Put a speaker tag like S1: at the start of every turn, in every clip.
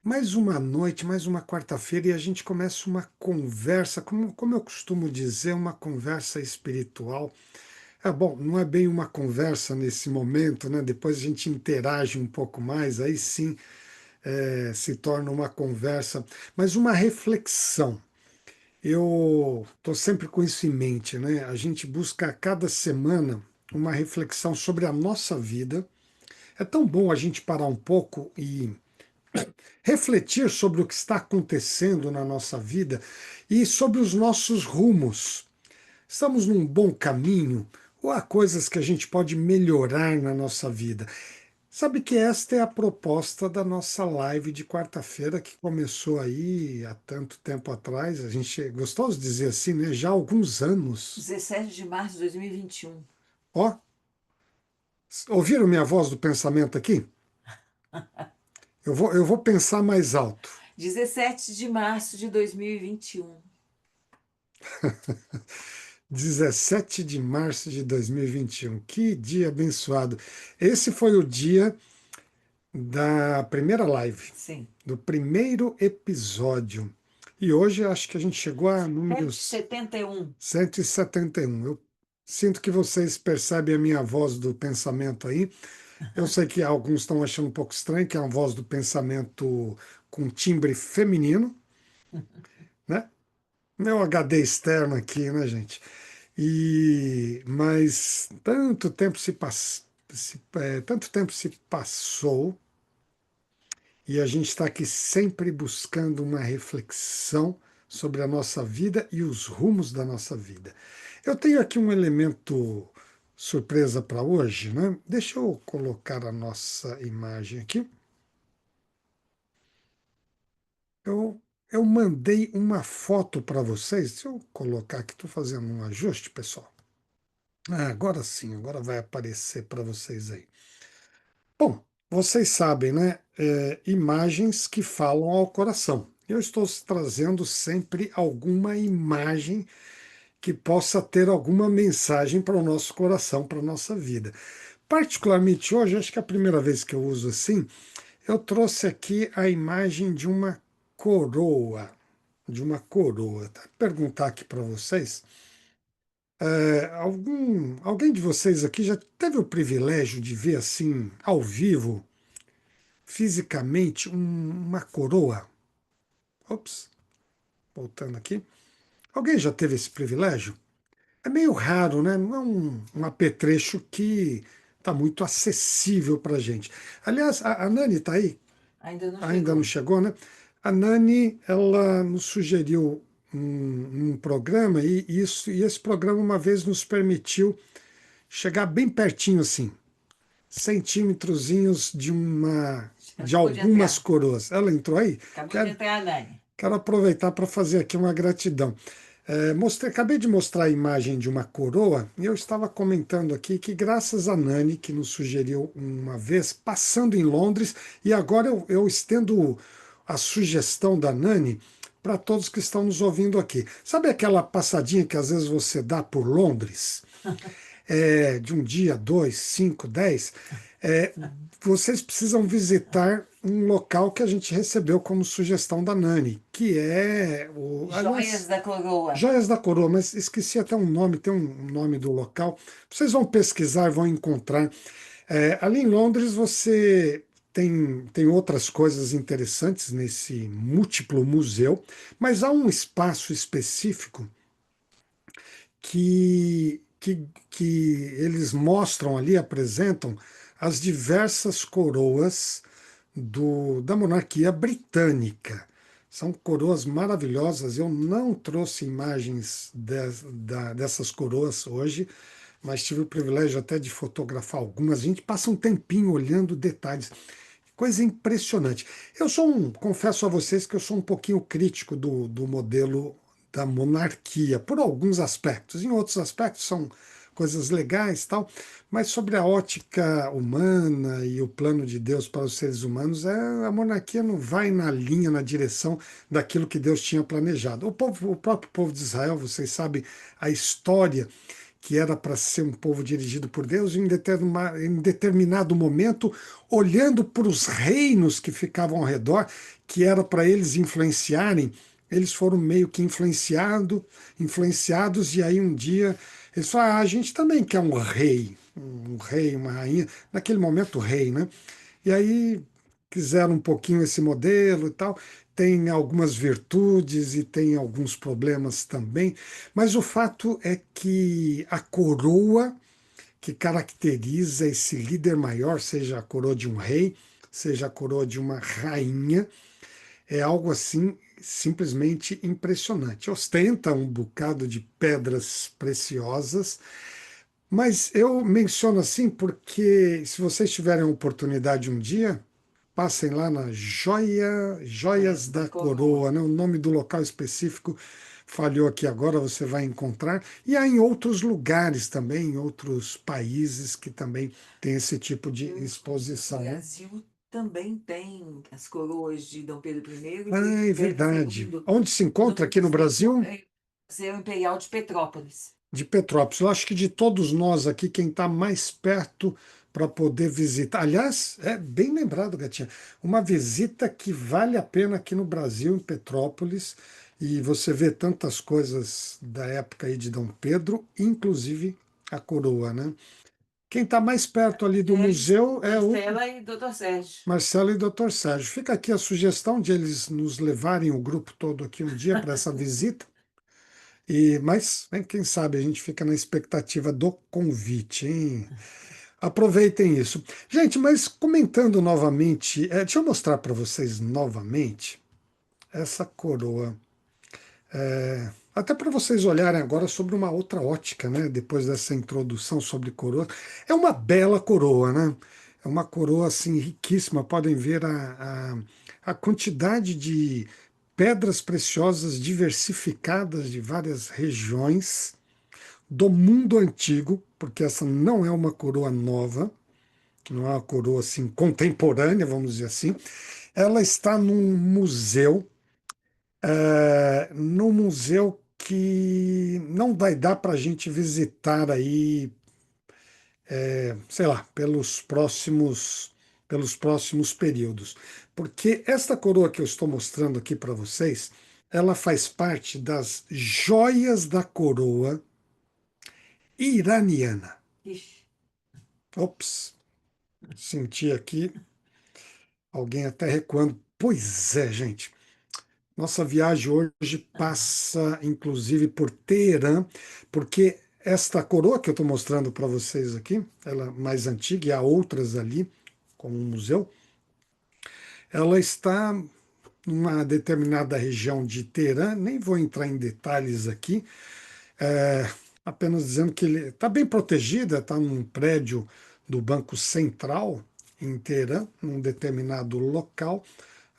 S1: Mais uma noite, mais uma quarta-feira, e a gente começa uma conversa, como eu costumo dizer, uma conversa espiritual. Bom, não é bem uma conversa nesse momento, né? Depois a gente interage um pouco mais, aí sim se torna uma conversa, mas uma reflexão. Eu estou sempre com isso em mente, né? A gente busca a cada semana uma reflexão sobre a nossa vida. É tão bom a gente parar um pouco e refletir sobre o que está acontecendo na nossa vida e sobre os nossos rumos. Estamos num bom caminho ou há coisas que a gente pode melhorar na nossa vida? Sabe que esta é a proposta da nossa live de quarta-feira, que começou aí há tanto tempo atrás. A gente é gostoso dizer assim, né? Já há alguns anos.
S2: 17 de março de 2021.
S1: Ó, ouviram minha voz do pensamento aqui? Eu vou pensar mais alto.
S2: 17 de março de 2021.
S1: 17 de março de 2021. Que dia abençoado. Esse foi o dia da primeira live,
S2: Sim.
S1: do primeiro episódio. E hoje acho que a gente chegou a números
S2: 171.
S1: 171. Eu sinto que vocês percebem a minha voz do pensamento aí. Eu sei que alguns estão achando um pouco estranho, que é uma voz do pensamento com timbre feminino, né? Meu HD externo aqui, né, gente? Mas tanto tempo se passou e a gente está aqui sempre buscando uma reflexão sobre a nossa vida e os rumos da nossa vida. Eu tenho aqui um elemento surpresa para hoje, né? Deixa eu colocar a nossa imagem aqui. Eu, eu mandei uma foto para vocês. Deixa eu colocar aqui, estou fazendo um ajuste, pessoal. Agora sim, agora vai aparecer para vocês aí. Bom, vocês sabem, né? Imagens que falam ao coração. Eu estou trazendo sempre alguma imagem que possa ter alguma mensagem para o nosso coração, para a nossa vida. Particularmente hoje, acho que é a primeira vez que eu uso assim, eu trouxe aqui a imagem de uma coroa, de uma coroa. Tá? Perguntar aqui para vocês. Alguém de vocês aqui já teve o privilégio de ver assim, ao vivo, fisicamente, uma coroa? Ops, voltando aqui. Alguém já teve esse privilégio? É meio raro, né? Não é um apetrecho que está muito acessível para a gente. Aliás, a Nani está aí?
S2: Ainda não
S1: Ainda não
S2: chegou.
S1: chegou, né? A Nani, ela nos sugeriu um programa e esse programa uma vez nos permitiu chegar bem pertinho assim, centímetrozinhos de
S2: Acabou de
S1: algumas
S2: entrar.
S1: coroas. Ela entrou aí?
S2: Acabou de
S1: Quero,
S2: entrar a Nani.
S1: quero aproveitar para fazer aqui uma gratidão. Acabei de mostrar a imagem de uma coroa e eu estava comentando aqui que graças a Nani, que nos sugeriu uma vez, passando em Londres, e agora eu estendo a sugestão da Nani para todos que estão nos ouvindo aqui. Sabe aquela passadinha que às vezes você dá por Londres? De um dia, dois, cinco, 10, é, vocês precisam visitar um local que a gente recebeu como sugestão da Nani, que é
S2: Joias da Coroa.
S1: Joias da Coroa, mas esqueci até um nome, tem um nome do local. Vocês vão pesquisar, vão encontrar. Ali em Londres você tem outras coisas interessantes nesse múltiplo museu, mas há um espaço específico que eles mostram ali, apresentam as diversas coroas da monarquia britânica. São coroas maravilhosas. Eu não trouxe imagens dessas coroas hoje, mas tive o privilégio até de fotografar algumas. A gente passa um tempinho olhando detalhes. Coisa impressionante. Confesso a vocês que eu sou um pouquinho crítico do modelo da monarquia, por alguns aspectos. Em outros aspectos são coisas legais, tal, mas sobre a ótica humana e o plano de Deus para os seres humanos, a monarquia não vai na linha, na direção daquilo que Deus tinha planejado. O próprio povo de Israel, vocês sabem a história que era para ser um povo dirigido por Deus, em determinado momento, olhando para os reinos que ficavam ao redor, que era para eles influenciarem, eles foram meio que influenciados, e aí um dia eles falaram, a gente também quer um rei, uma rainha, naquele momento rei, né? E aí quiseram um pouquinho esse modelo e tal. Tem algumas virtudes e tem alguns problemas também, mas o fato é que a coroa que caracteriza esse líder maior, seja a coroa de um rei, seja a coroa de uma rainha, é algo assim simplesmente impressionante. Ostenta um bocado de pedras preciosas, mas eu menciono assim porque se vocês tiverem a oportunidade um dia, passem lá na Joias
S2: Joias da
S1: da
S2: coroa.
S1: Coroa, né? O nome do local específico falhou aqui agora, você vai encontrar. E há em outros lugares também, em outros países que também tem esse tipo de
S2: No
S1: exposição, né?
S2: Brasil também tem as coroas de Dom Pedro I e
S1: Ah,
S2: de
S1: é
S2: Pedro
S1: verdade.
S2: II.
S1: Onde se
S2: O Dom
S1: encontra aqui
S2: Pedro
S1: no
S2: II
S1: Brasil?
S2: é o Museu Imperial de Petrópolis.
S1: De Petrópolis. Eu acho que de todos nós aqui, quem está mais perto para poder visitar. Aliás, é bem lembrado, Gatinha, uma visita que vale a pena aqui no Brasil, em Petrópolis, e você vê tantas coisas da época aí de Dom Pedro, inclusive a coroa, né? Quem está mais perto ali do
S2: Eles,
S1: museu é o
S2: Marcela e Doutor Sérgio.
S1: Marcelo e Dr. Sérgio. Fica aqui a sugestão de eles nos levarem o grupo todo aqui um dia para essa visita. Mas, hein, quem sabe a gente fica na expectativa do convite, hein? Aproveitem isso. Gente, mas comentando novamente, deixa eu mostrar para vocês novamente essa coroa. Até para vocês olharem agora sobre uma outra ótica, né? Depois dessa introdução sobre coroa. É uma bela coroa, né? É uma coroa assim riquíssima. Podem ver a quantidade de pedras preciosas diversificadas de várias regiões do mundo antigo, porque essa não é uma coroa nova, não é uma coroa assim contemporânea, vamos dizer assim. Ela está num museu que não vai dar para a gente visitar aí, sei lá, pelos próximos períodos, porque esta coroa que eu estou mostrando aqui para vocês, ela faz parte das joias da coroa iraniana.
S2: Ixi.
S1: Ops, senti aqui alguém até recuando. Pois é, gente. Nossa viagem hoje
S2: Aham.
S1: passa, inclusive, por Teherã, porque esta coroa que eu estou mostrando para vocês aqui, ela é mais antiga, e há outras ali, como um museu, ela está numa determinada região de Teherã, nem vou entrar em detalhes aqui, é, apenas dizendo que ele está bem protegida, está num prédio do Banco Central em Teherã, num determinado local.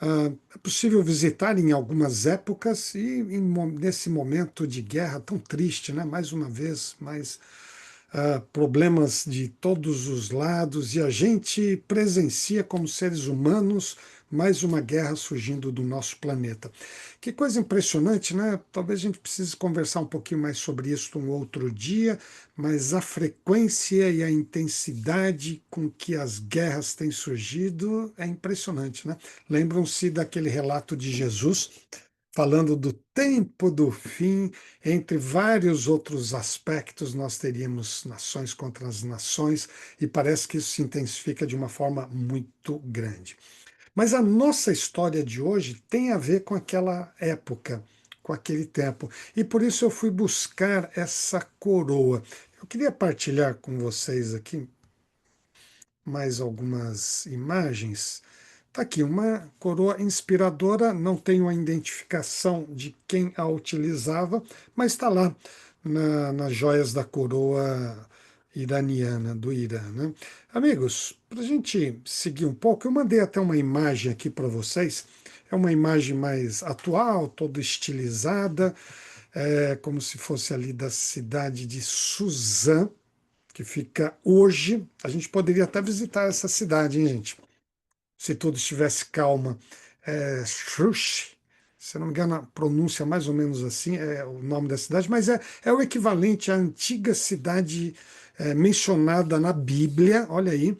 S1: É possível visitar em algumas épocas e nesse momento de guerra tão triste, né? Mais uma vez, mais problemas de todos os lados, e a gente presencia como seres humanos mais uma guerra surgindo do nosso planeta. Que coisa impressionante, né? Talvez a gente precise conversar um pouquinho mais sobre isso um outro dia, mas a frequência e a intensidade com que as guerras têm surgido é impressionante, né? Lembram-se daquele relato de Jesus falando do tempo do fim, entre vários outros aspectos, nós teríamos nações contra as nações, e parece que isso se intensifica de uma forma muito grande. Mas a nossa história de hoje tem a ver com aquela época, com aquele tempo, e por isso eu fui buscar essa coroa. Eu queria partilhar com vocês aqui mais algumas imagens. Está aqui uma coroa inspiradora, não tenho a identificação de quem a utilizava, mas está lá nas joias da coroa iraniana, do Irã, né? Amigos, para a gente seguir um pouco, eu mandei até uma imagem aqui para vocês. É uma imagem mais atual, toda estilizada, como se fosse ali da cidade de Suzã, que fica hoje. A gente poderia até visitar essa cidade, hein, gente? Se tudo estivesse calma. Shush, se não me engano, a pronúncia mais ou menos assim é o nome da cidade, mas é o equivalente à antiga cidade mencionada na Bíblia, olha aí,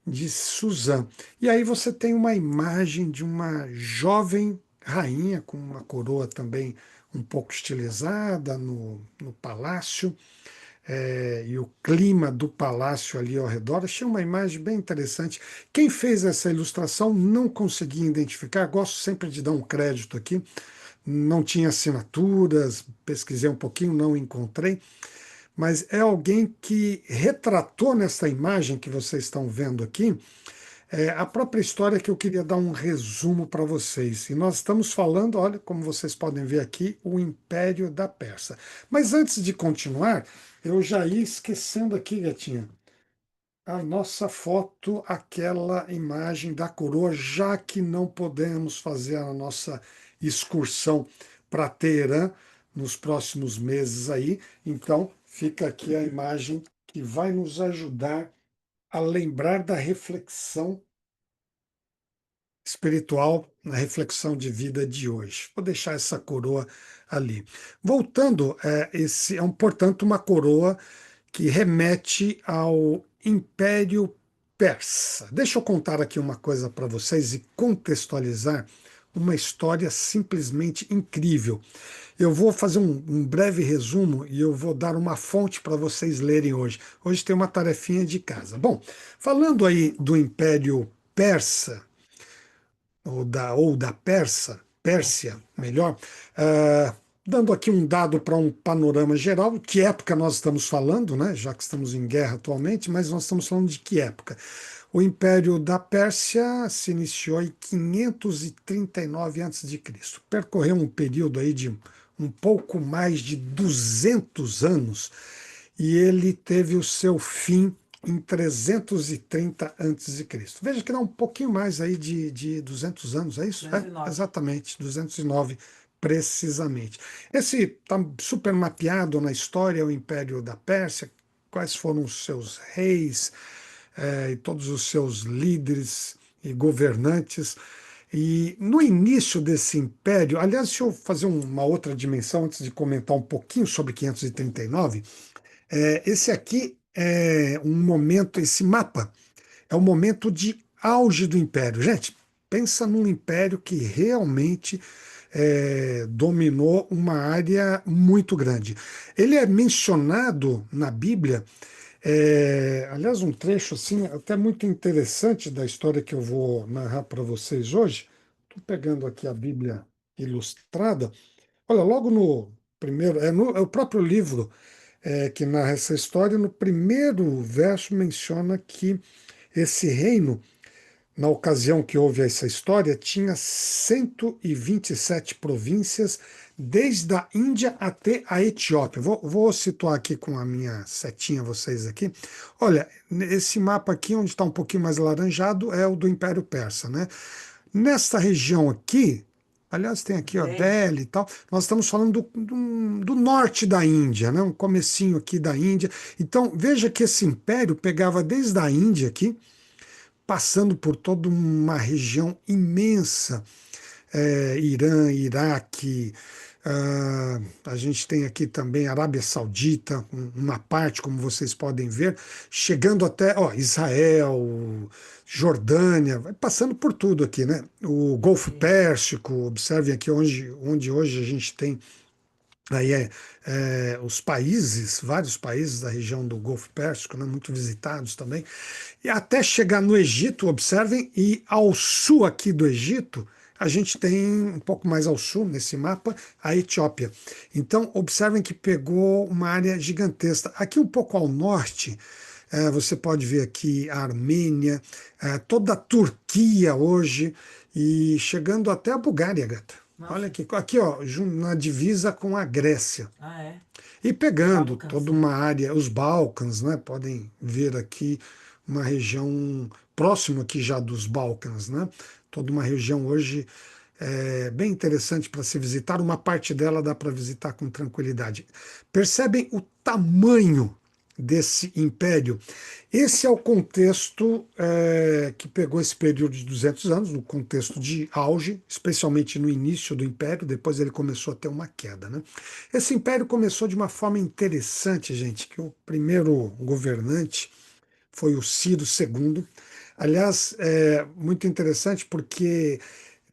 S1: de Suzã. E aí você tem uma imagem de uma jovem rainha com uma coroa também um pouco estilizada no palácio, e o clima do palácio ali ao redor. Achei uma imagem bem interessante. Quem fez essa ilustração não consegui identificar, gosto sempre de dar um crédito aqui. Não tinha assinaturas, pesquisei um pouquinho, não encontrei, mas é alguém que retratou nessa imagem que vocês estão vendo aqui a própria história que eu queria dar um resumo para vocês. E nós estamos falando, olha, como vocês podem ver aqui, o Império da Pérsia. Mas antes de continuar, eu já ia esquecendo aqui, gatinha, a nossa foto, aquela imagem da coroa, já que não podemos fazer a nossa excursão para Teherã nos próximos meses aí. Então, fica aqui a imagem que vai nos ajudar a lembrar da reflexão espiritual na reflexão de vida de hoje. Vou deixar essa coroa ali. Voltando, esse é, portanto, uma coroa que remete ao Império Persa. Deixa eu contar aqui uma coisa para vocês e contextualizar uma história simplesmente incrível. Eu vou fazer um breve resumo e eu vou dar uma fonte para vocês lerem hoje. Hoje tem uma tarefinha de casa. Bom, falando aí do Império Persa, ou da Pérsia, melhor, dando aqui um dado para um panorama geral, que época nós estamos falando, né? Já que estamos em guerra atualmente, mas nós estamos falando de que época? O Império da Pérsia se iniciou em 539 a.C. Percorreu um período aí de um pouco mais de 200 anos e ele teve o seu fim em 330 a.C. Veja que dá um pouquinho mais aí de 200 anos, é isso? É,
S2: 209.
S1: exatamente, 209 precisamente. Esse está super mapeado na história, o Império da Pérsia, quais foram os seus reis, e todos os seus líderes e governantes. E no início desse império, aliás, deixa eu fazer uma outra dimensão antes de comentar um pouquinho sobre 539. Esse aqui é um momento, esse mapa é um momento de auge do império. Gente, pensa num império que realmente dominou uma área muito grande. Ele é mencionado na Bíblia, aliás, um trecho assim, até muito interessante da história que eu vou narrar para vocês hoje. Estou pegando aqui a Bíblia Ilustrada. Olha, logo no primeiro, é o próprio livro que narra essa história, no primeiro verso menciona que esse reino, na ocasião que houve essa história, tinha 127 províncias, desde a Índia até a Etiópia. Vou situar aqui com a minha setinha vocês aqui. Olha, esse mapa aqui, onde está um pouquinho mais laranjado, é o do Império Persa, né? Nesta região aqui, aliás, tem aqui, ó,
S2: Delhi.
S1: Delhi e tal, nós estamos falando do norte da Índia, né? Um comecinho aqui da Índia. Então, veja que esse império pegava desde a Índia aqui, passando por toda uma região imensa, Irã, Iraque, a gente tem aqui também Arábia Saudita, uma parte, como vocês podem ver, chegando até Israel, Jordânia, vai passando por tudo aqui, né? O Golfo
S2: Sim.
S1: Pérsico, observem aqui onde hoje a gente tem aí os países, vários países da região do Golfo Pérsico, né, muito visitados também, e até chegar no Egito, observem, e ao sul aqui do Egito, a gente tem um pouco mais ao sul nesse mapa a Etiópia. Então, observem que pegou uma área gigantesca. Aqui um pouco ao norte, você pode ver aqui a Armênia, toda a Turquia hoje, e chegando até a Bulgária, gata. Olha
S2: Nossa.
S1: aqui, ó, na divisa com a Grécia.
S2: Ah, é?
S1: E pegando
S2: Balcãs,
S1: toda
S2: né?
S1: uma área, os Balcãs, né? Podem ver aqui uma região próximo aqui já dos Balcãs, né? Toda uma região hoje bem interessante para se visitar. Uma parte dela dá para visitar com tranquilidade. Percebem o tamanho desse império. Esse é o contexto que pegou esse período de 200 anos, no contexto de auge, especialmente no início do império, depois ele começou a ter uma queda, né? Esse império começou de uma forma interessante, gente, que o primeiro governante foi o Ciro II. Aliás, é muito interessante porque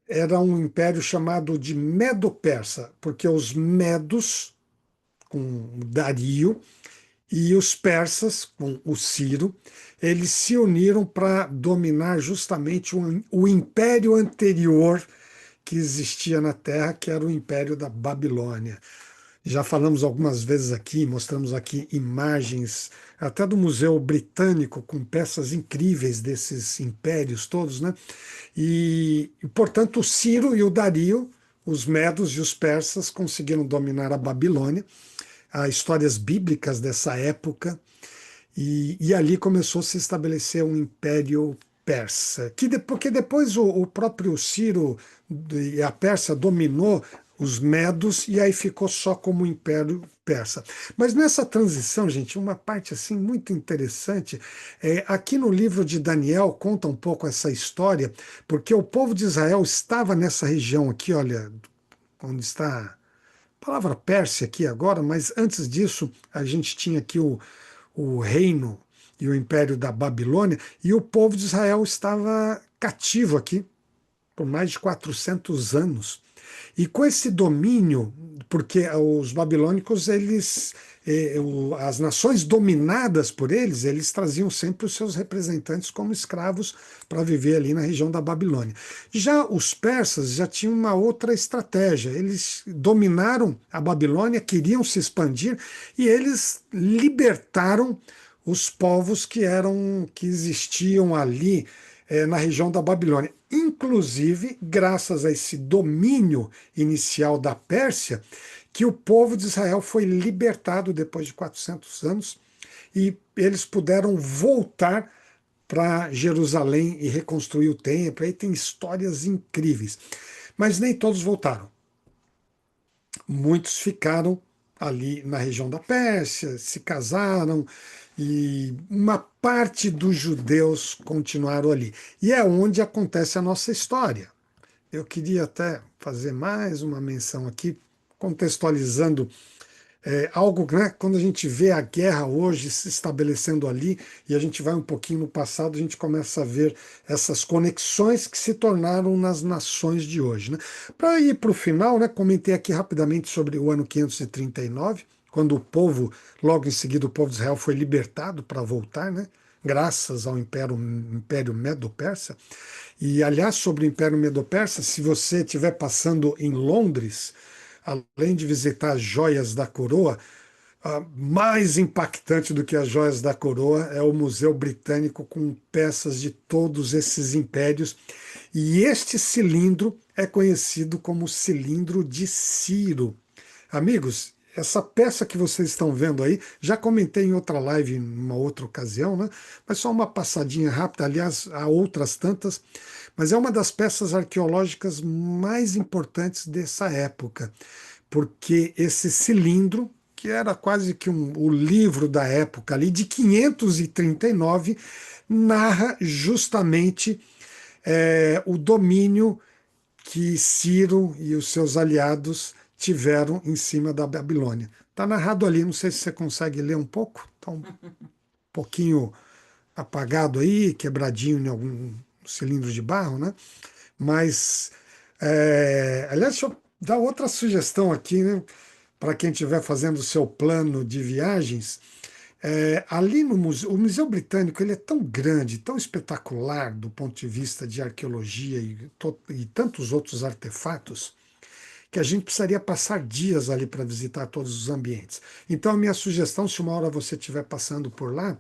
S1: era um império chamado de Medo-Persa, porque os medos, com Dario, e os persas, com o Ciro, eles se uniram para dominar justamente o império anterior que existia na Terra, que era o Império da Babilônia. Já falamos algumas vezes aqui, mostramos aqui imagens até do Museu Britânico com peças incríveis desses impérios todos, né? Portanto, o Ciro e o Dario, os medos e os persas, conseguiram dominar a Babilônia. Há histórias bíblicas dessa época, e ali começou a se estabelecer um império persa, porque depois o próprio Ciro e a Pérsia dominou os medos e aí ficou só como império persa. Mas nessa transição, gente, uma parte assim muito interessante, aqui no livro de Daniel conta um pouco essa história, porque o povo de Israel estava nessa região aqui, olha, onde está a palavra Pérsia aqui agora, mas antes disso a gente tinha aqui o reino e o império da Babilônia, e o povo de Israel estava cativo aqui por mais de 400 anos. E com esse domínio, porque os babilônicos, as nações dominadas por eles, eles traziam sempre os seus representantes como escravos para viver ali na região da Babilônia. Já os persas já tinham uma outra estratégia. Eles dominaram a Babilônia, queriam se expandir e eles libertaram os povos que existiam ali na região da Babilônia. Inclusive, graças a esse domínio inicial da Pérsia, que o povo de Israel foi libertado depois de 400 anos e eles puderam voltar para Jerusalém e reconstruir o templo. Aí tem histórias incríveis. Mas nem todos voltaram. Muitos ficaram ali na região da Pérsia, se casaram, e uma parte dos judeus continuaram ali. E é onde acontece a nossa história. Eu queria até fazer mais uma menção aqui, contextualizando algo, né, quando a gente vê a guerra hoje se estabelecendo ali, e a gente vai um pouquinho no passado, a gente começa a ver essas conexões que se tornaram nas nações de hoje, né? Para ir para o final, né, comentei aqui rapidamente sobre o ano 539, quando o povo, logo em seguida, o povo de Israel foi libertado para voltar, né? Graças ao Império Medo-Persa. E, aliás, sobre o Império Medo-Persa, se você estiver passando em Londres, além de visitar as joias da coroa, mais impactante do que as joias da coroa é o Museu Britânico com peças de todos esses impérios. E este cilindro é conhecido como cilindro de Ciro. Amigos, essa peça que vocês estão vendo aí, já comentei em outra live, em uma outra ocasião, né? Mas só uma passadinha rápida, aliás, há outras tantas, mas é uma das peças arqueológicas mais importantes dessa época, porque esse cilindro, que era quase que o livro da época ali, de 539, narra justamente o domínio que Ciro e os seus aliados tiveram em cima da Babilônia. Está narrado ali, não sei se você consegue ler um pouco, está um pouquinho apagado aí, quebradinho em algum cilindro de barro, né? Mas, aliás, deixa eu dar outra sugestão aqui, né? Para quem estiver fazendo o seu plano de viagens. Ali no museu, o Museu Britânico ele é tão grande, tão espetacular do ponto de vista de arqueologia e tantos outros artefatos, que a gente precisaria passar dias ali para visitar todos os ambientes. Então, a minha sugestão, se uma hora você estiver passando por lá,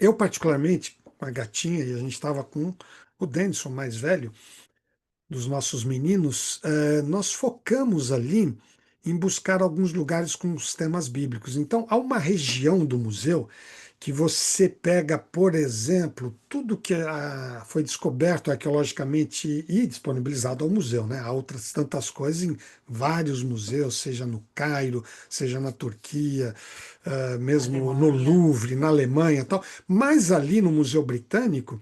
S1: eu particularmente, com a gatinha, e a gente estava com o Denison mais velho, dos nossos meninos, nós focamos ali em buscar alguns lugares com os temas bíblicos. Então, há uma região do museu que você pega, por exemplo, tudo que foi descoberto arqueologicamente e disponibilizado ao museu, né? Há outras tantas coisas em vários museus, seja no Cairo, seja na Turquia, mesmo no
S2: Alemanha.
S1: Louvre, na Alemanha e tal. Mas ali no Museu Britânico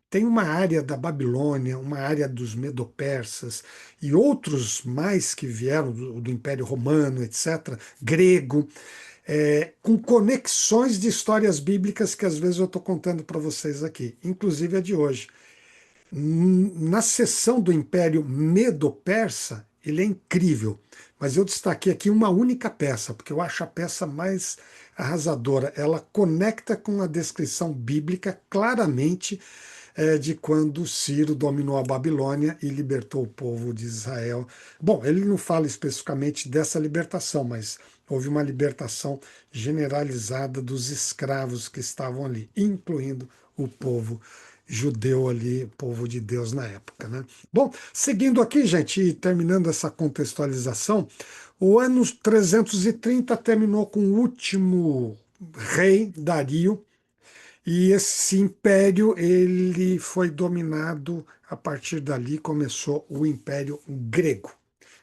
S1: tem uma área da Babilônia, uma área dos Medo-Persas e outros mais que vieram do Império Romano, etc., grego, com conexões de histórias bíblicas que às vezes eu estou contando para vocês aqui, inclusive a de hoje. Na seção do Império Medo-Persa, ele é incrível, mas eu destaquei aqui uma única peça, porque eu acho a peça mais arrasadora. Ela conecta com a descrição bíblica claramente de quando Ciro dominou a Babilônia e libertou o povo de Israel. Bom, ele não fala especificamente dessa libertação, mas houve uma libertação generalizada dos escravos que estavam ali, incluindo o povo judeu ali, povo de Deus na época, né? Bom, seguindo aqui, gente, e terminando essa contextualização, o ano 330 terminou com o último rei, Dario, e esse império ele foi dominado, a partir dali começou o Império Grego.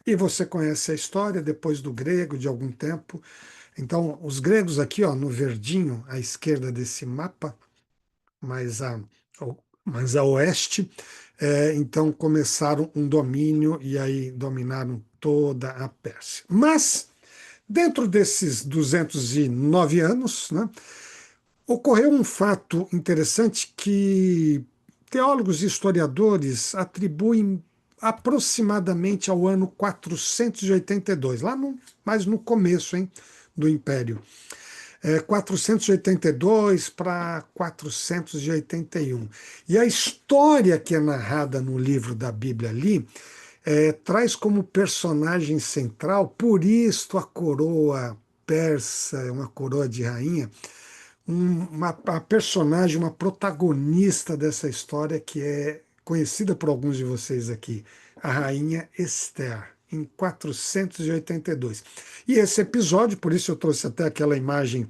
S1: E você conhece a história depois do grego, de algum tempo. Então, os gregos aqui, ó, no verdinho, à esquerda desse mapa, mais a, mais a oeste, então começaram um domínio e aí dominaram toda a Pérsia. Mas, dentro desses 209 anos, né, ocorreu um fato interessante que teólogos e historiadores atribuem aproximadamente ao ano 482, lá no, mais no começo, hein, do Império. 482 para 481. E a história que é narrada no livro da Bíblia ali traz como personagem central, por isso a coroa persa, uma coroa de rainha, uma personagem, uma protagonista dessa história que é conhecida por alguns de vocês aqui, a rainha Esther, em 482. E esse episódio, por isso eu trouxe até aquela imagem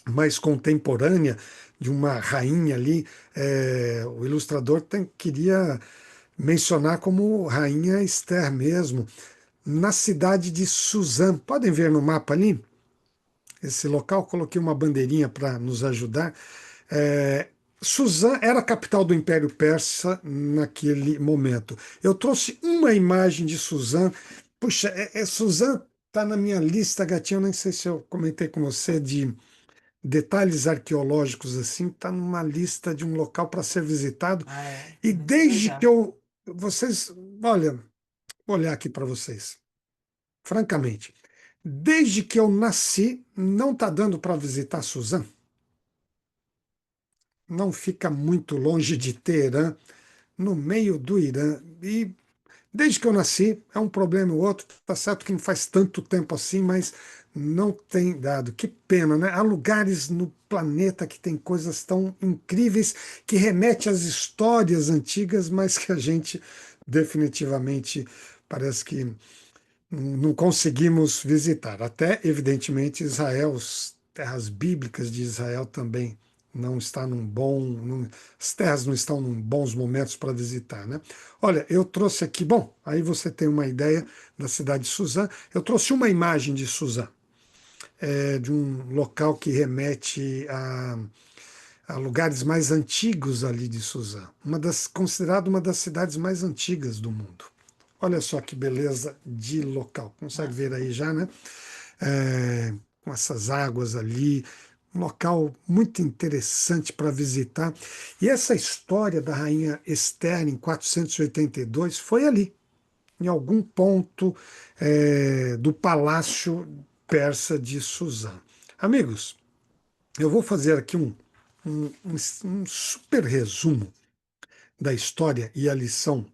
S1: mais contemporânea de uma rainha ali, o ilustrador queria mencionar como rainha Esther mesmo, na cidade de Suzã. Podem ver no mapa ali? Esse local, coloquei uma bandeirinha para nos ajudar. É, Suzã era a capital do Império Persa naquele momento. Eu trouxe uma imagem de Suzã. Puxa, Suzã está na minha lista, gatinho. Eu nem sei se eu comentei com você de detalhes arqueológicos assim. Está numa lista de um local para ser visitado.
S2: Ah, é.
S1: E
S2: Também quero ir
S1: desde que
S2: já.
S1: vocês, olha, vou olhar aqui para vocês, francamente, desde que eu nasci, não está dando para visitar Suzã. Não fica muito longe de Teherã, no meio do Irã. E desde que eu nasci, é um problema ou outro. Tá certo que não faz tanto tempo assim, mas não tem dado. Que pena, né? Há lugares no planeta que tem coisas tão incríveis que remete às histórias antigas, mas que a gente definitivamente parece que não conseguimos visitar. Até, evidentemente, Israel, as terras bíblicas de Israel também não está num bom, as terras não estão em bons momentos para visitar, né? Olha, eu trouxe aqui, bom, aí você tem uma ideia da cidade de Suzã. Eu trouxe uma imagem de Suzã, de um local que remete a lugares mais antigos ali de Suzã, considerado uma das cidades mais antigas do mundo. Olha só que beleza de local. Consegue
S2: Nossa,
S1: ver aí já, né? Com essas águas ali. Um local muito interessante para visitar. E essa história da rainha Esther em 482 foi ali, em algum ponto do palácio persa de Suzã. Amigos, eu vou fazer aqui um super resumo da história e a lição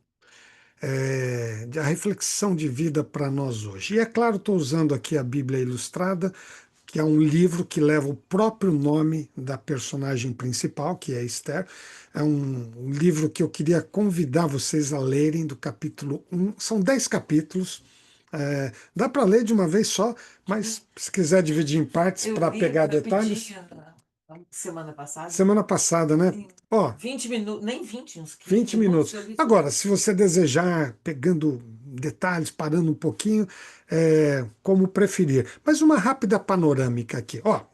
S1: a reflexão de vida para nós hoje. E é claro, estou usando aqui a Bíblia Ilustrada, que é um livro que leva o próprio nome da personagem principal, que é Esther. É um livro que eu queria convidar vocês a lerem do capítulo 1. São 10 capítulos. Dá para ler de uma vez só, mas se quiser dividir em partes
S2: eu
S1: para
S2: li
S1: pegar detalhes.
S2: rapidinho. Semana passada?
S1: Semana passada, né?
S2: Sim.
S1: Ó,
S2: 20 minutos, nem 20, uns 15
S1: 20
S2: minutos
S1: minutos.
S2: eu li tudo.
S1: Agora, se você desejar, pegando detalhes, parando um pouquinho, como preferir. Mas uma rápida panorâmica aqui. Ó,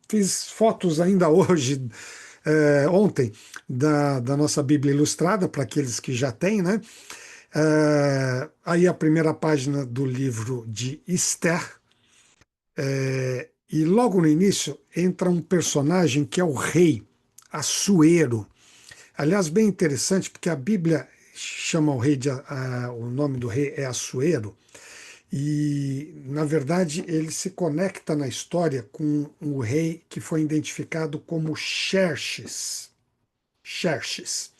S1: fiz fotos ainda hoje, ontem, da nossa Bíblia Ilustrada, para aqueles que já têm, né? Aí a primeira página do livro de Esther. E logo no início entra um personagem que é o rei, Assuero. Aliás, bem interessante, porque a Bíblia chama o rei o nome do rei é Assuero, e na verdade ele se conecta na história com o rei que foi identificado como Xerxes. Xerxes.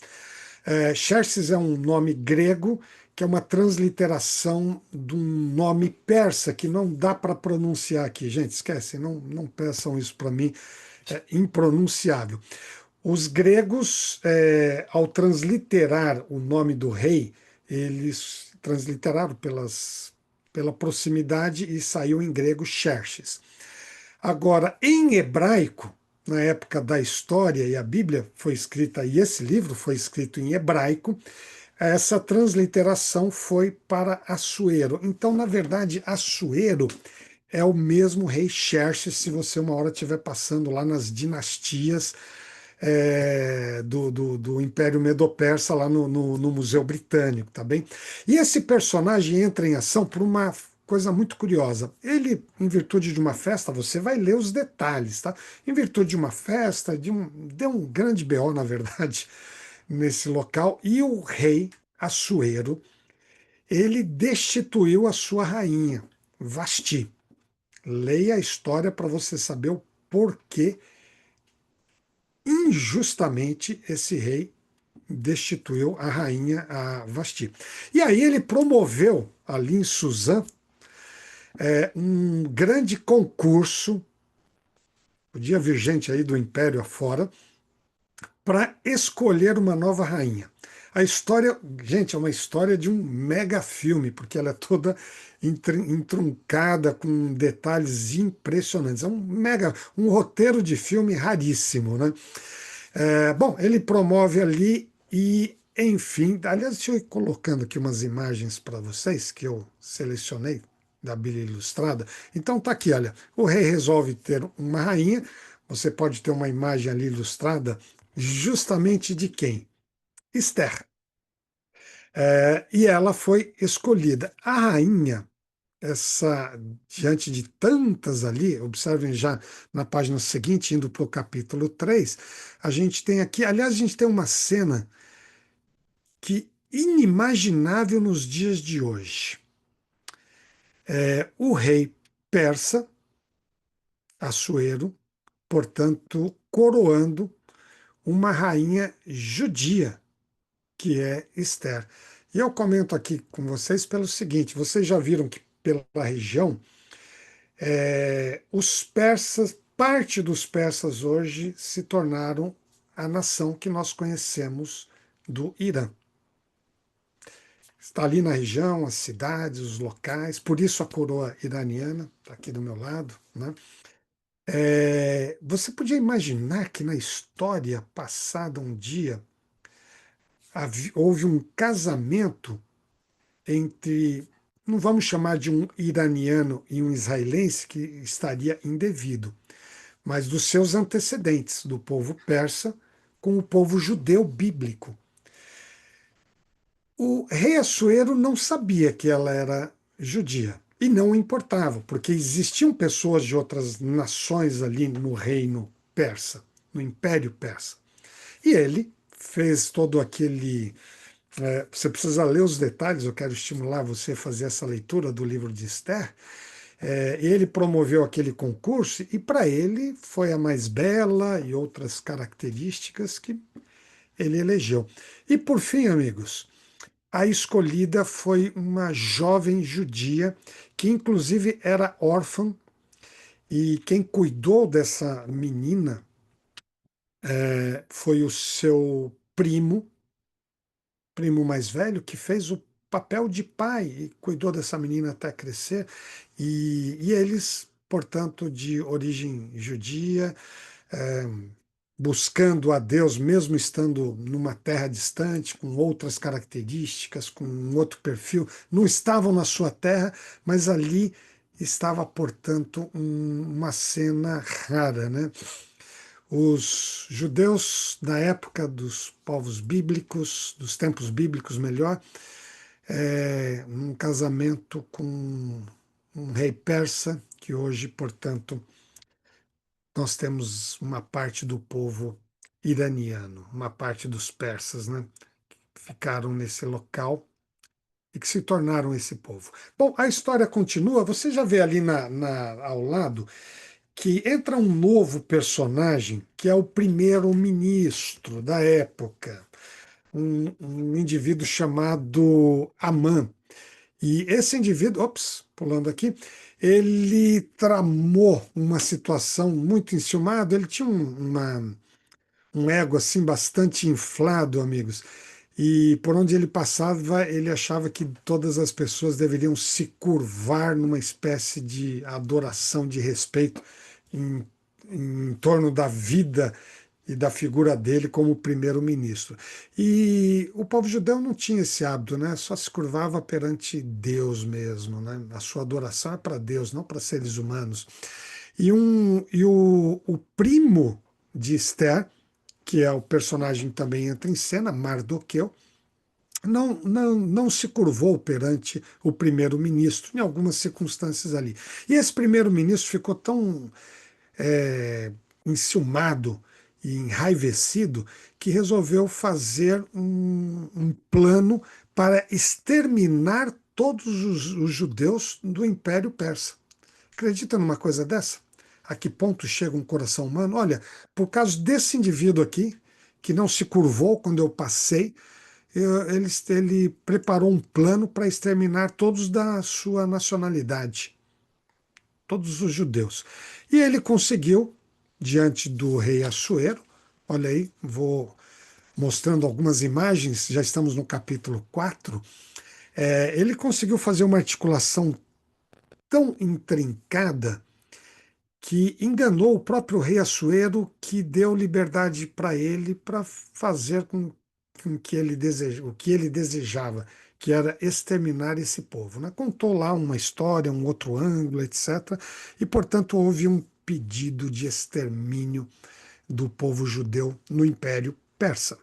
S1: Xerxes é um nome grego que é uma transliteração de um nome persa que não dá para pronunciar aqui. Gente, esquece, não peçam isso para mim, é impronunciável. Os gregos, ao transliterar o nome do rei, eles transliteraram pela proximidade e saiu em grego Xerxes. Agora, em hebraico, na época da história, e a Bíblia foi escrita, e esse livro foi escrito em hebraico, essa transliteração foi para Assuero. Então, na verdade, Assuero é o mesmo rei Xerxes, se você uma hora estiver passando lá nas dinastias do Império Medo-Persa lá no Museu Britânico, tá bem? E esse personagem entra em ação por uma coisa muito curiosa. Ele, em virtude de uma festa, você vai ler os detalhes, tá? Em virtude de uma festa, deu um grande BO, na verdade, nesse local, e o rei Assuero, ele destituiu a sua rainha, Vasti. Leia a história para você saber o porquê injustamente esse rei destituiu a rainha, a Vasti. E aí ele promoveu ali em Suzã um grande concurso, podia vir gente aí do Império afora, para escolher uma nova rainha. A história, gente, é uma história de um mega filme, porque ela é toda entroncada com detalhes impressionantes. É um roteiro de filme raríssimo, né? Bom, ele promove ali e, enfim, aliás, deixa eu ir colocando aqui umas imagens para vocês que eu selecionei da Bíblia Ilustrada. Então tá aqui, olha, o rei resolve ter uma rainha. Você pode ter uma imagem ali ilustrada justamente de quem? Esther. E ela foi escolhida. A rainha, diante de tantas ali, observem já na página seguinte, indo para o capítulo 3, a gente tem aqui, aliás, a gente tem uma cena que inimaginável nos dias de hoje. O rei persa, Assuero, portanto, coroando uma rainha judia, que é Esther. E eu comento aqui com vocês pelo seguinte: vocês já viram que pela região, os persas, parte dos persas hoje se tornaram a nação que nós conhecemos do Irã. Está ali na região, as cidades, os locais, por isso a coroa iraniana está aqui do meu lado, né? Você podia imaginar que na história passada um dia houve um casamento entre, não vamos chamar de um iraniano e um israelense, que estaria indevido, mas dos seus antecedentes, do povo persa com o povo judeu bíblico. O rei Assuero não sabia que ela era judia e não importava, porque existiam pessoas de outras nações ali no reino persa, no Império Persa. E ele fez todo aquele. Você precisa ler os detalhes, eu quero estimular você a fazer essa leitura do livro de Esther. Ele promoveu aquele concurso e, para ele, foi a mais bela e outras características que ele elegeu. E, por fim, amigos, a escolhida foi uma jovem judia que, inclusive, era órfã, e quem cuidou dessa menina foi o seu primo mais velho, que fez o papel de pai e cuidou dessa menina até crescer. E eles, portanto, de origem judia, buscando a Deus, mesmo estando numa terra distante, com outras características, com um outro perfil, não estavam na sua terra, mas ali estava, portanto, uma cena rara, né? Os judeus da época dos povos bíblicos, dos tempos bíblicos, melhor, um casamento com um rei persa, que hoje, portanto, nós temos uma parte do povo iraniano, uma parte dos persas, né, que ficaram nesse local e que se tornaram esse povo. Bom, a história continua. Você já vê ali ao lado que entra um novo personagem que é o primeiro-ministro da época, um indivíduo chamado Amã. E esse indivíduo, ops, pulando aqui, ele tramou uma situação muito enciumada. Ele tinha um ego assim bastante inflado, amigos. E por onde ele passava, ele achava que todas as pessoas deveriam se curvar numa espécie de adoração, de respeito em, em torno da vida e da figura dele como primeiro-ministro. E o povo judeu não tinha esse hábito, né? Só se curvava perante Deus mesmo, né? A sua adoração é para Deus, não para seres humanos. E o primo de Esther, que é o personagem que também entra em cena, Mardoqueu, não se curvou perante o primeiro-ministro, em algumas circunstâncias ali. E esse primeiro-ministro ficou tão é, enciumado e enraivecido que resolveu fazer um plano para exterminar todos os judeus do Império Persa. Acredita numa coisa dessa? A que ponto chega um coração humano? Olha, por causa desse indivíduo aqui, que não se curvou quando eu passei, ele preparou um plano para exterminar todos da sua nacionalidade, todos os judeus. E ele conseguiu, diante do rei Assuero, olha aí, vou mostrando algumas imagens, já estamos no capítulo 4. Ele conseguiu fazer uma articulação tão intrincada que enganou o próprio rei Assuero, que deu liberdade para ele para fazer com que ele o que ele desejava, que era exterminar esse povo, né? Contou lá uma história, um outro ângulo, etc. E, portanto, houve um pedido de extermínio do povo judeu no Império Persa.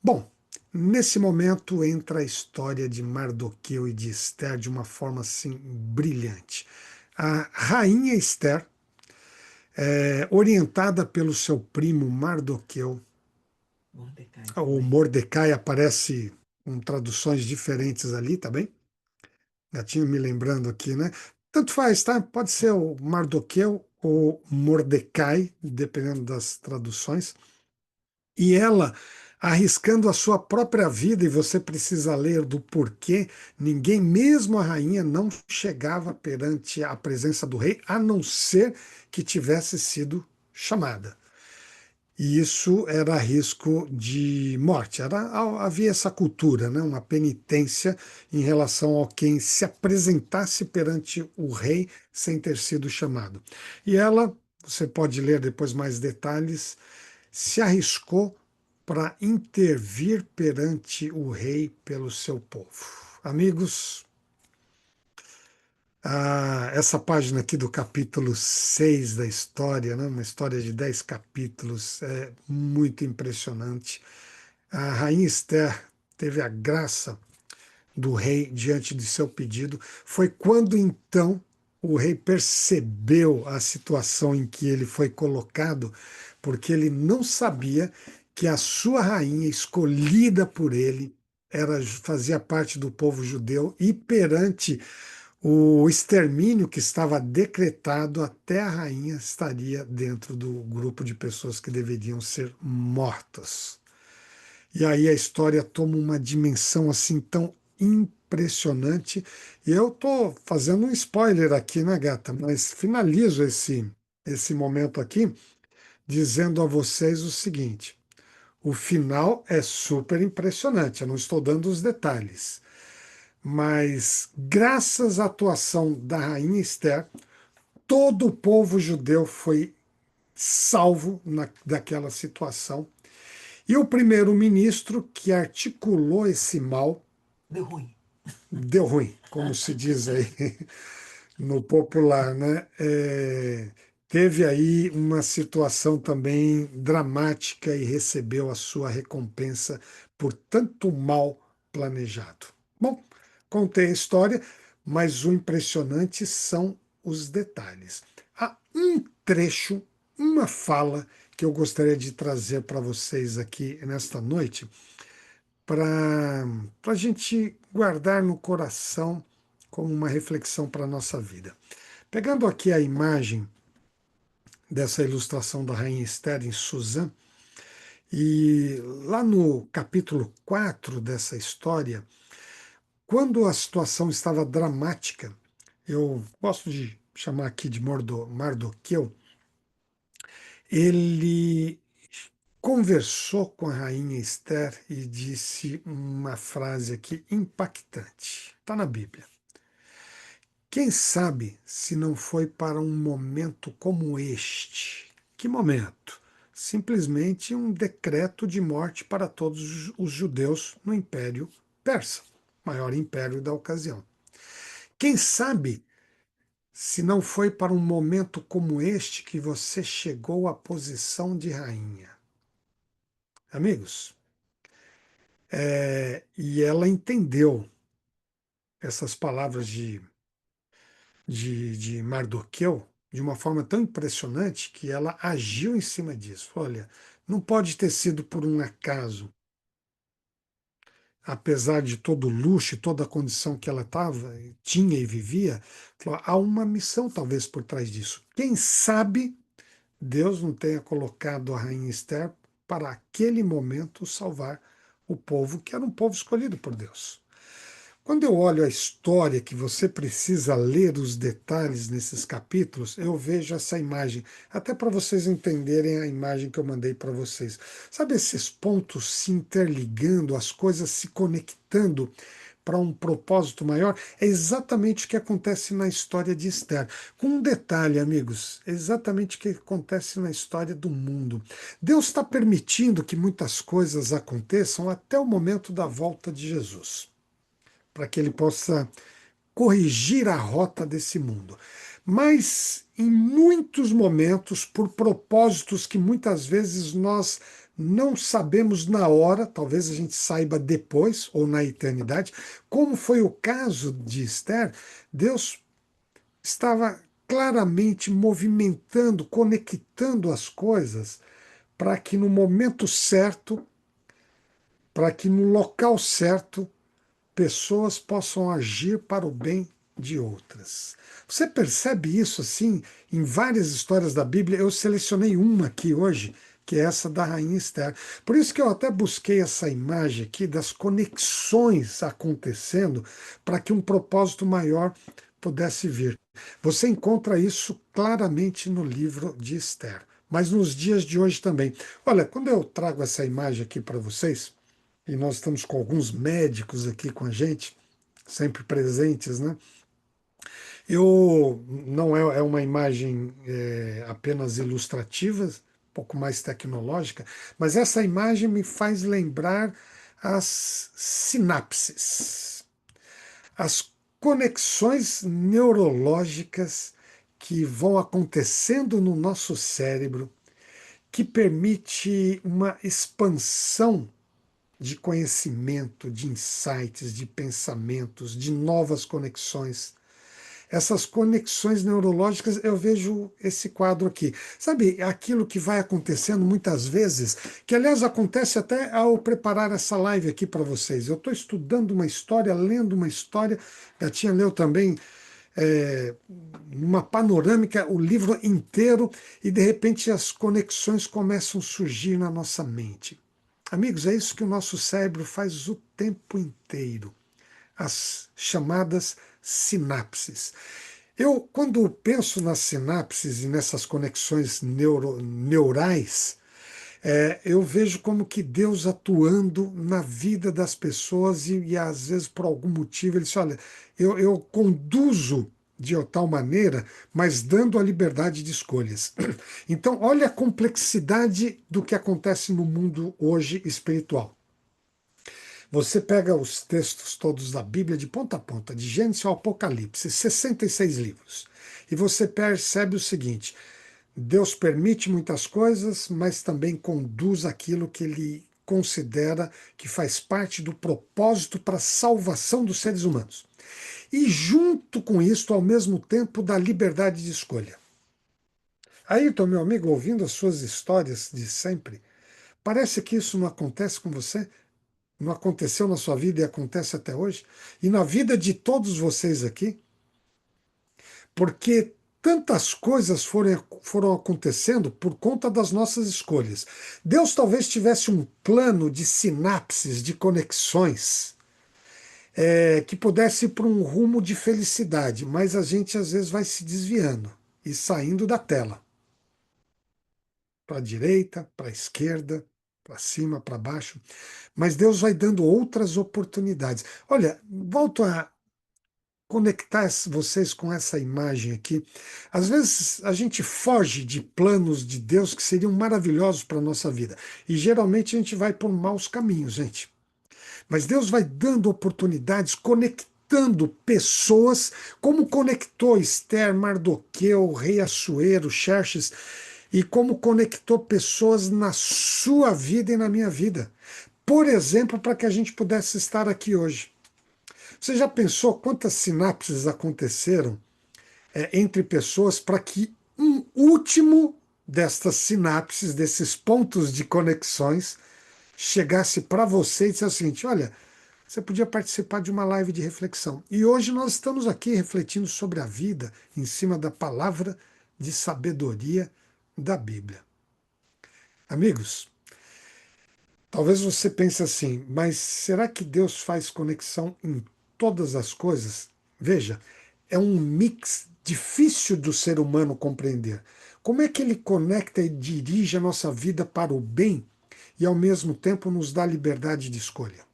S1: Bom, nesse momento entra a história de Mardoqueu e de Esther de uma forma assim brilhante. A rainha Esther, orientada pelo seu primo Mardoqueu,
S2: Mordecai
S1: o
S2: também.
S1: Mordecai aparece com traduções diferentes ali, tá bem? Já tinha me lembrando aqui, né? Tanto faz, tá? Pode ser o Mardoqueu ou Mordecai, dependendo das traduções. E ela, arriscando a sua própria vida, e você precisa ler do porquê, ninguém, mesmo a rainha, não chegava perante a presença do rei, a não ser que tivesse sido chamada. E isso era risco de morte. Havia essa cultura, né? Uma penitência em relação ao quem se apresentasse perante o rei sem ter sido chamado. E ela, você pode ler depois mais detalhes, se arriscou para intervir perante o rei pelo seu povo. Amigos, essa página aqui do capítulo 6 da história, né, uma história de 10 capítulos, é muito impressionante. A rainha Esther teve a graça do rei diante de seu pedido. Foi quando então o rei percebeu a situação em que ele foi colocado, porque ele não sabia que a sua rainha, escolhida por ele, fazia parte do povo judeu e perante o extermínio que estava decretado, até a rainha estaria dentro do grupo de pessoas que deveriam ser mortas. E aí a história toma uma dimensão assim tão impressionante. E eu estou fazendo um spoiler aqui, né, gata? Mas finalizo esse momento aqui dizendo a vocês o seguinte: o final é super impressionante. Eu não estou dando os detalhes, mas graças à atuação da rainha Esther, todo o povo judeu foi salvo daquela situação. E o primeiro-ministro que articulou esse mal
S2: Deu ruim.
S1: deu ruim, como se diz aí no popular, né? Teve aí uma situação também dramática e recebeu a sua recompensa por tanto mal planejado. Bom, contei a história, mas o impressionante são os detalhes. Há um trecho, uma fala que eu gostaria de trazer para vocês aqui nesta noite, para a gente guardar no coração como uma reflexão para a nossa vida. Pegando aqui a imagem dessa ilustração da Rainha Esther em Suzã, e lá no capítulo 4 dessa história, quando a situação estava dramática, eu gosto de chamar aqui de Mardoqueu, ele conversou com a rainha Esther e disse uma frase aqui impactante. Está na Bíblia. Quem sabe se não foi para um momento como este? Que momento? Simplesmente um decreto de morte para todos os judeus no Império Persa, maior império da ocasião. Quem sabe se não foi para um momento como este que você chegou à posição de rainha? Amigos, e ela entendeu essas palavras de Mardoqueu de uma forma tão impressionante que ela agiu em cima disso. Olha, não pode ter sido por um acaso, apesar de todo o luxo e toda a condição que ela tinha e vivia, há uma missão talvez por trás disso. Quem sabe Deus não tenha colocado a rainha Esther para aquele momento salvar o povo, que era um povo escolhido por Deus. Quando eu olho a história, que você precisa ler os detalhes nesses capítulos, eu vejo essa imagem, até para vocês entenderem a imagem que eu mandei para vocês. Sabe esses pontos se interligando, as coisas se conectando para um propósito maior? É exatamente o que acontece na história de Esther. Com um detalhe, amigos, é exatamente o que acontece na história do mundo. Deus está permitindo que muitas coisas aconteçam até o momento da volta de Jesus, para que ele possa corrigir a rota desse mundo. Mas, em muitos momentos, por propósitos que muitas vezes nós não sabemos na hora, talvez a gente saiba depois ou na eternidade, como foi o caso de Esther, Deus estava claramente movimentando, conectando as coisas para que no momento certo, para que no local certo, pessoas possam agir para o bem de outras. Você percebe isso assim em várias histórias da Bíblia? Eu selecionei uma aqui hoje, que é essa da Rainha Esther. Por isso que eu até busquei essa imagem aqui das conexões acontecendo para que um propósito maior pudesse vir. Você encontra isso claramente no livro de Esther, mas nos dias de hoje também. Olha, quando eu trago essa imagem aqui para vocês, e nós estamos com alguns médicos aqui com a gente, sempre presentes, né? Eu não é uma imagem apenas ilustrativa, um pouco mais tecnológica, mas essa imagem me faz lembrar as sinapses, as conexões neurológicas que vão acontecendo no nosso cérebro, que permite uma expansão de conhecimento, de insights, de pensamentos, de novas conexões. Essas conexões neurológicas, eu vejo esse quadro aqui. Sabe, aquilo que vai acontecendo muitas vezes, que aliás acontece até ao preparar essa live aqui para vocês. Eu estou estudando uma história, lendo uma história, Gatinha leu também uma panorâmica, o livro inteiro, e de repente as conexões começam a surgir na nossa mente. Amigos, é isso que o nosso cérebro faz o tempo inteiro, as chamadas sinapses. Eu, quando penso nas sinapses e nessas conexões neurais, eu vejo como que Deus atuando na vida das pessoas e às vezes por algum motivo ele diz, olha, eu conduzo de tal maneira, mas dando a liberdade de escolhas. Então, olha a complexidade do que acontece no mundo hoje espiritual. Você pega os textos todos da Bíblia, de ponta a ponta, de Gênesis ao Apocalipse, 66 livros, e você percebe o seguinte: Deus permite muitas coisas, mas também conduz aquilo que ele considera que faz parte do propósito para a salvação dos seres humanos. E junto com isso, ao mesmo tempo, da liberdade de escolha. Ayrton, meu amigo, ouvindo as suas histórias de sempre, parece que isso não acontece com você? Não aconteceu na sua vida e acontece até hoje? E na vida de todos vocês aqui? Porque tantas coisas foram acontecendo por conta das nossas escolhas. Deus talvez tivesse um plano de sinapses, de conexões, que pudesse ir para um rumo de felicidade, mas a gente às vezes vai se desviando e saindo da tela, para a direita, para a esquerda, para cima, para baixo. Mas Deus vai dando outras oportunidades. Olha, volto a conectar vocês com essa imagem aqui. Às vezes a gente foge de planos de Deus que seriam maravilhosos para a nossa vida. E geralmente a gente vai por maus caminhos, gente. Mas Deus vai dando oportunidades, conectando pessoas, como conectou Esther, Mardoqueu, rei Assuero, Xerxes, e como conectou pessoas na sua vida e na minha vida. Por exemplo, para que a gente pudesse estar aqui hoje. Você já pensou quantas sinapses aconteceram entre pessoas para que um último destas sinapses, desses pontos de conexões, chegasse para você e dissesse o seguinte: olha, você podia participar de uma live de reflexão. E hoje nós estamos aqui refletindo sobre a vida em cima da palavra de sabedoria da Bíblia. Amigos, talvez você pense assim, mas será que Deus faz conexão em todas as coisas? Veja, é um mix difícil do ser humano compreender. Como é que ele conecta e dirige a nossa vida para o bem e, ao mesmo tempo, nos dá liberdade de escolha?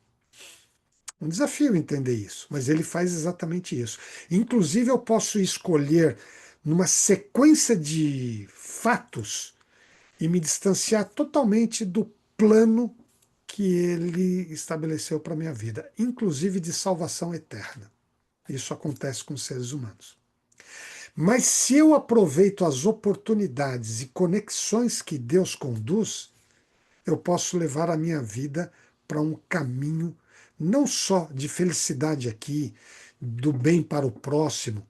S1: Um desafio entender isso, mas ele faz exatamente isso. Inclusive, eu posso escolher, numa sequência de fatos, e me distanciar totalmente do plano que ele estabeleceu para a minha vida, inclusive de salvação eterna. Isso acontece com os seres humanos. Mas se eu aproveito as oportunidades e conexões que Deus conduz, eu posso levar a minha vida para um caminho não só de felicidade aqui, do bem para o próximo,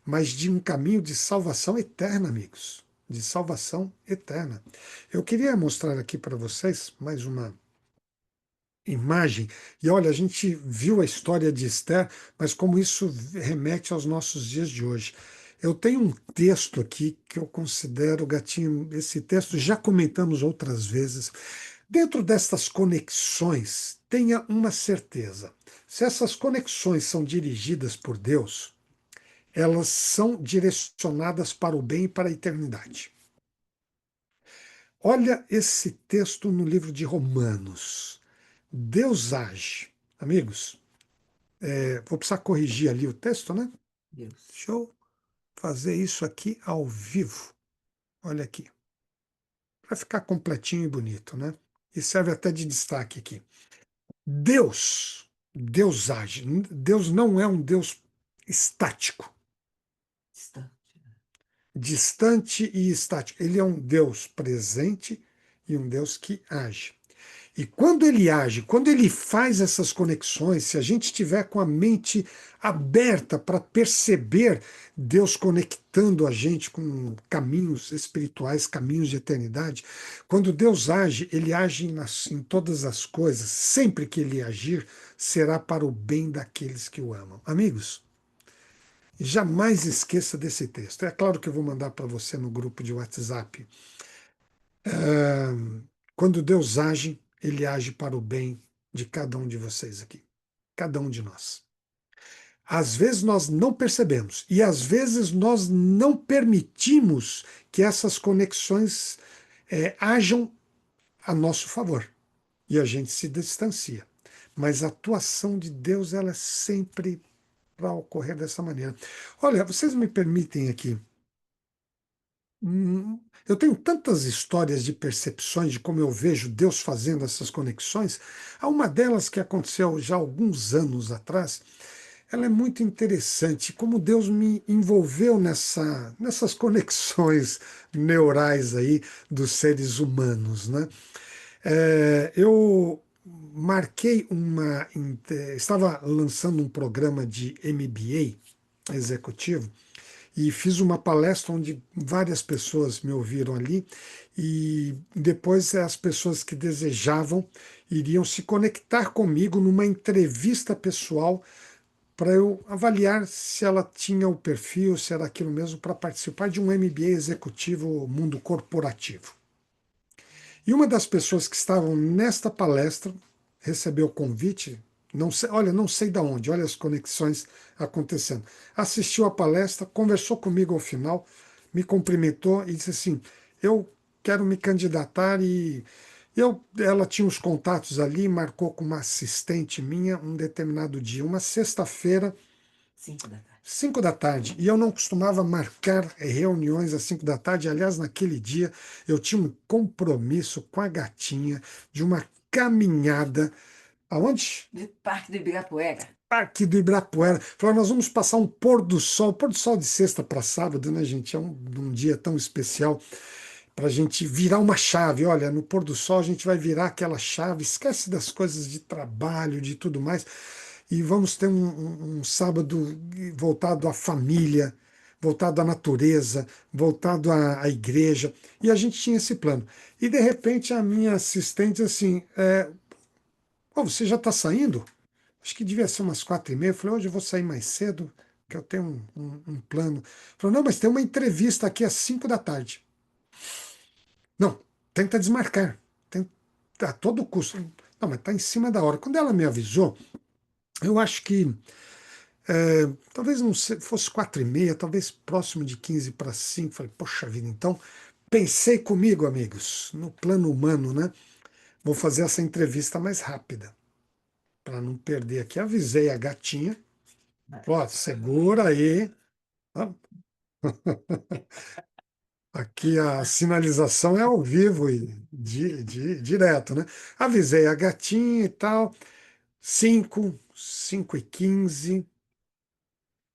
S1: mas de um caminho de salvação eterna, amigos. De salvação eterna. Eu queria mostrar aqui para vocês mais uma imagem. E olha, a gente viu a história de Esther, mas como isso remete aos nossos dias de hoje. Eu tenho um texto aqui que eu considero, gatinho, esse texto já comentamos outras vezes. Dentro destas conexões, tenha uma certeza: se essas conexões são dirigidas por Deus, elas são direcionadas para o bem e para a eternidade. Olha esse texto no livro de Romanos. Deus age. Amigos, vou precisar corrigir ali o texto, né?
S2: Deus.
S1: Deixa eu fazer isso aqui ao vivo. Olha aqui. Para ficar completinho e bonito, né? E serve até de destaque aqui. Deus age. Deus não é um Deus estático,
S2: Distante.
S1: distante e estático. Ele é um Deus presente e um Deus que age. E quando ele age, quando ele faz essas conexões, se a gente estiver com a mente aberta para perceber Deus conectando a gente com caminhos espirituais, caminhos de eternidade, quando Deus age, ele age em todas as coisas. Sempre que ele agir, será para o bem daqueles que o amam. Amigos, jamais esqueça desse texto. É claro que eu vou mandar para você no grupo de WhatsApp. Quando Deus age, ele age para o bem de cada um de vocês aqui, cada um de nós. Às vezes nós não percebemos e às vezes nós não permitimos que essas conexões hajam a nosso favor e a gente se distancia. Mas a atuação de Deus ela é sempre para ocorrer dessa maneira. Olha, vocês me permitem aqui. Eu tenho tantas histórias de percepções de como eu vejo Deus fazendo essas conexões. Há uma delas que aconteceu já há alguns anos atrás. Ela é muito interessante, como Deus me envolveu nessas conexões neurais aí dos seres humanos, né? Eu marquei estava lançando um programa de MBA executivo e fiz uma palestra onde várias pessoas me ouviram ali e depois as pessoas que desejavam iriam se conectar comigo numa entrevista pessoal para eu avaliar se ela tinha o perfil, se era aquilo mesmo, para participar de um MBA executivo mundo corporativo. E uma das pessoas que estavam nesta palestra recebeu o convite, não sei, olha, não sei de onde, olha as conexões acontecendo. Assistiu a palestra, conversou comigo ao final, me cumprimentou e disse assim: eu quero me candidatar ela tinha os contatos ali, marcou com uma assistente minha um determinado dia, uma sexta-feira,
S2: 5 da tarde.
S1: 5 da tarde, e eu não costumava marcar reuniões às 5 da tarde. Aliás, naquele dia eu tinha um compromisso com a gatinha de uma caminhada. Aonde?
S2: Do Parque do Ibirapuera.
S1: Parque do Ibirapuera. Falou, nós vamos passar um pôr do sol de sexta para sábado, né, gente? É um dia tão especial para a gente virar uma chave. Olha, no pôr do sol a gente vai virar aquela chave, esquece das coisas de trabalho, de tudo mais, e vamos ter um sábado voltado à família, voltado à natureza, voltado à igreja. E a gente tinha esse plano. E de repente a minha assistente assim, "Pô, você já está saindo? Acho que devia ser umas 4h30. Eu falei, hoje eu vou sair mais cedo, que eu tenho um plano. Falou, não, mas tem uma entrevista aqui às 5 da tarde. Não, tenta desmarcar. Tenta, a todo custo. Não, mas está em cima da hora. Quando ela me avisou, eu acho que talvez não fosse 4h30, talvez próximo de 15 para 5. Falei, poxa vida, então pensei comigo, amigos, no plano humano, né? Vou fazer essa entrevista mais rápida, para não perder aqui. Avisei a gatinha, ó, segura aí. Ó, aqui a sinalização é ao vivo e direto, né? Avisei a gatinha e tal. 5h15,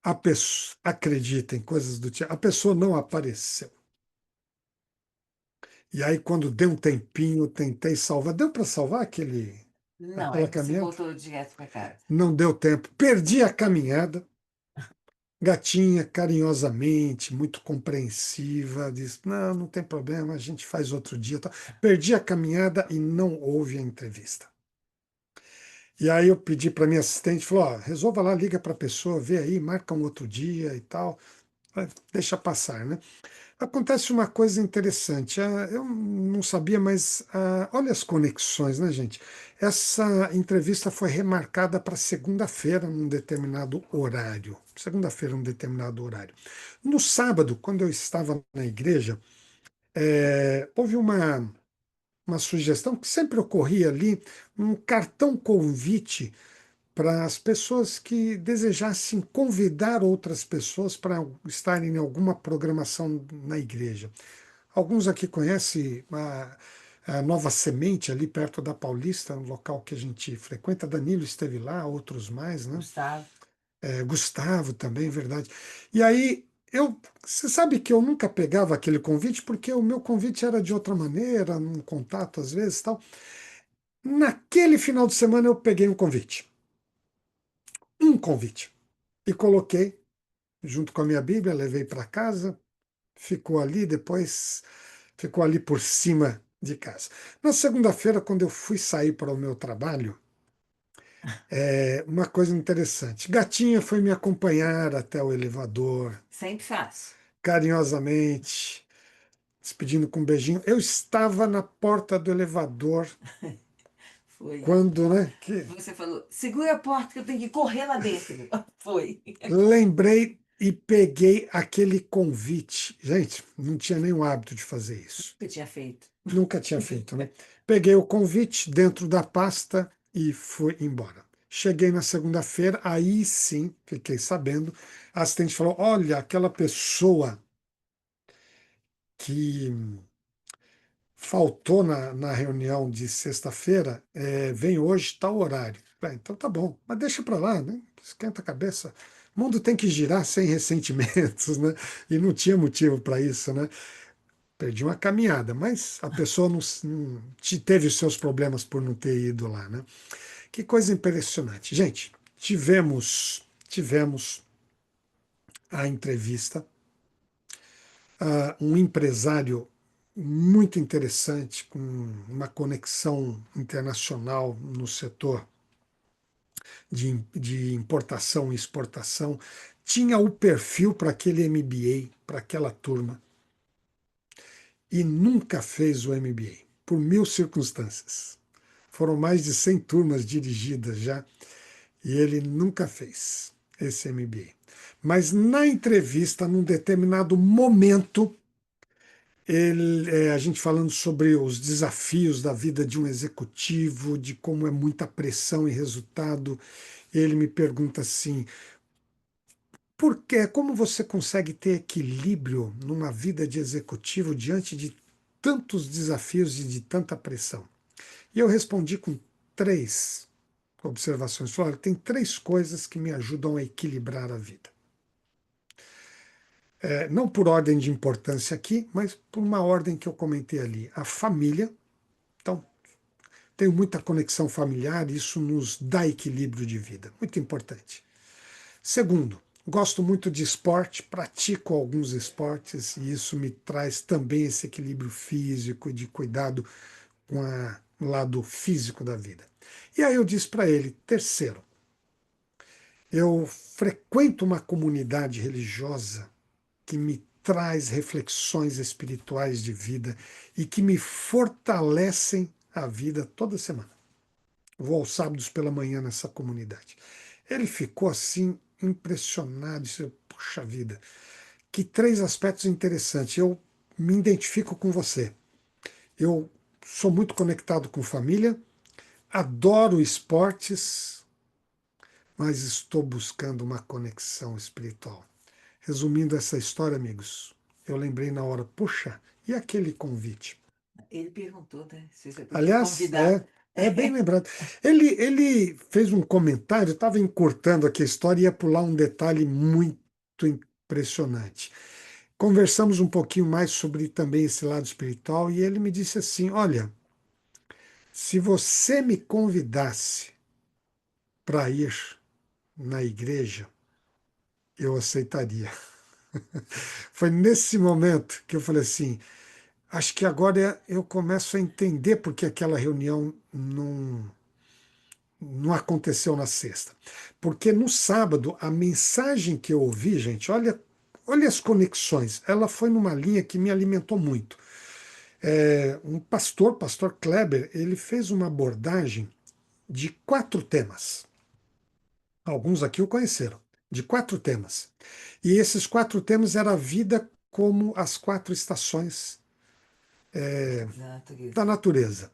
S1: a pessoa, acredita em coisas do tipo, a pessoa não apareceu. E aí, quando deu um tempinho, tentei salvar. Deu para salvar
S2: Não,
S1: aquela
S2: aí você
S1: caminhada?
S2: voltou direto para casa.
S1: Não deu tempo. Perdi a caminhada. Gatinha, carinhosamente, muito compreensiva, disse: não, não tem problema, a gente faz outro dia. Tá. Perdi a caminhada e não houve a entrevista. E aí eu pedi para minha assistente, falou: ó, resolva lá, liga para a pessoa, vê aí, marca um outro dia e tal. Deixa passar, né? Acontece uma coisa interessante. Eu não sabia, mas olha as conexões, né, gente? Essa entrevista foi remarcada para segunda-feira, num determinado horário. Segunda-feira, num determinado horário. No sábado, quando eu estava na igreja, houve uma sugestão que sempre ocorria ali, um cartão convite para as pessoas que desejassem convidar outras pessoas para estarem em alguma programação na igreja. Alguns aqui conhecem a Nova Semente, ali perto da Paulista, um local que a gente frequenta. Danilo esteve lá, outros mais, né?
S2: Gustavo.
S1: Gustavo também, verdade. E aí, você sabe que eu nunca pegava aquele convite, porque o meu convite era de outra maneira, num contato às vezes tal. Naquele final de semana eu peguei um convite, e coloquei junto com a minha Bíblia, levei para casa, ficou ali, depois ficou ali por cima de casa. Na segunda-feira, quando eu fui sair para o meu trabalho, uma coisa interessante. Gatinha foi me acompanhar até o elevador,
S2: Sempre faço.
S1: carinhosamente, despedindo com um beijinho. Eu estava na porta do elevador
S2: Foi.
S1: quando, né, que
S2: Você falou, segura a porta que eu tenho que correr lá dentro. Foi.
S1: lembrei e peguei aquele convite. Gente, não tinha nenhum hábito de fazer isso.
S2: Que eu tinha feito.
S1: Nunca tinha feito, né? Peguei o convite dentro da pasta e fui embora. Cheguei na segunda-feira, aí sim, fiquei sabendo. A assistente falou: olha, aquela pessoa que faltou na reunião de sexta-feira, vem hoje, tal horário. Falei, então tá bom, mas deixa para lá, né? Esquenta a cabeça. O mundo tem que girar sem ressentimentos, né? E não tinha motivo para isso, né? Perdi uma caminhada, mas a pessoa teve os seus problemas por não ter ido lá, né? Que coisa impressionante. Gente, tivemos a entrevista, um empresário muito interessante, com uma conexão internacional no setor de importação e exportação, tinha o perfil para aquele MBA, para aquela turma, e nunca fez o MBA, por mil circunstâncias. Foram mais de 100 turmas dirigidas já, e ele nunca fez esse MBA. Mas na entrevista, num determinado momento, a gente falando sobre os desafios da vida de um executivo, de como é muita pressão e resultado, ele me pergunta assim: por quê? Como você consegue ter equilíbrio numa vida de executivo diante de tantos desafios e de tanta pressão? E eu respondi com três observações. Falei: olha, tem três coisas que me ajudam a equilibrar a vida. Não por ordem de importância aqui, mas por uma ordem que eu comentei ali. A família. Então, tenho muita conexão familiar, isso nos dá equilíbrio de vida. Muito importante. Segundo, gosto muito de esporte, pratico alguns esportes e isso me traz também esse equilíbrio físico, de cuidado com o lado físico da vida. E aí eu disse para ele: terceiro, eu frequento uma comunidade religiosa que me traz reflexões espirituais de vida e que me fortalecem a vida toda semana. Vou aos sábados pela manhã nessa comunidade. Ele ficou assim impressionado, disse: puxa vida, que três aspectos interessantes. Eu me identifico com você. Eu sou muito conectado com família, adoro esportes, mas estou buscando uma conexão espiritual. Resumindo essa história, amigos, eu lembrei na hora: puxa, e aquele convite?
S2: Ele perguntou, né, se você podia
S1: Aliás,
S2: convidar.
S1: é bem lembrado. Ele fez um comentário, estava encurtando aqui a história e ia pular um detalhe muito impressionante. Conversamos um pouquinho mais sobre também esse lado espiritual e ele me disse assim: olha, se você me convidasse para ir na igreja, eu aceitaria. Foi nesse momento que eu falei assim: acho que agora eu começo a entender porque aquela reunião não aconteceu na sexta. Porque no sábado, a mensagem que eu ouvi, gente, olha as conexões, ela foi numa linha que me alimentou muito. Um pastor Kleber, ele fez uma abordagem de quatro temas. Alguns aqui o conheceram, de quatro temas. E esses quatro temas era a vida como as quatro estações
S2: Exato,
S1: da
S2: isso.
S1: natureza.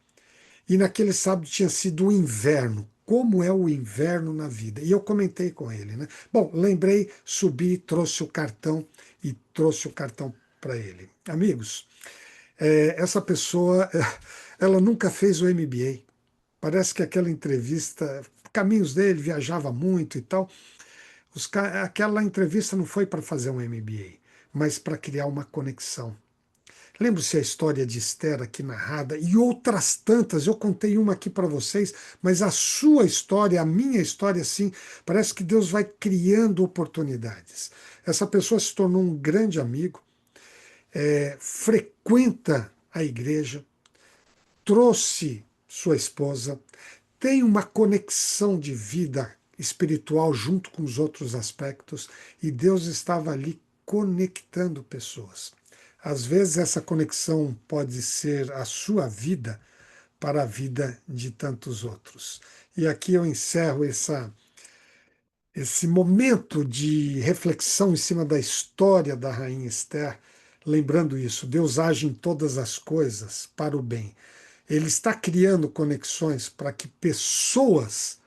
S1: E naquele sábado tinha sido o inverno. Como é o inverno na vida? E eu comentei com ele, né? Bom, lembrei, subi, trouxe o cartão e trouxe o cartão para ele. Amigos, essa pessoa, ela nunca fez o MBA. Parece que aquela entrevista, caminhos dele, viajava muito e tal. Aquela entrevista não foi para fazer um MBA, mas para criar uma conexão. Lembre-se a história de Esther aqui narrada e outras tantas. Eu contei uma aqui para vocês, mas a sua história, a minha história, sim, parece que Deus vai criando oportunidades. Essa pessoa se tornou um grande amigo, frequenta a igreja, trouxe sua esposa, tem uma conexão de vida espiritual junto com os outros aspectos e Deus estava ali conectando pessoas. Às vezes essa conexão pode ser a sua vida para a vida de tantos outros. E aqui eu encerro esse momento de reflexão em cima da história da rainha Esther, lembrando isso: Deus age em todas as coisas para o bem. Ele está criando conexões para que pessoas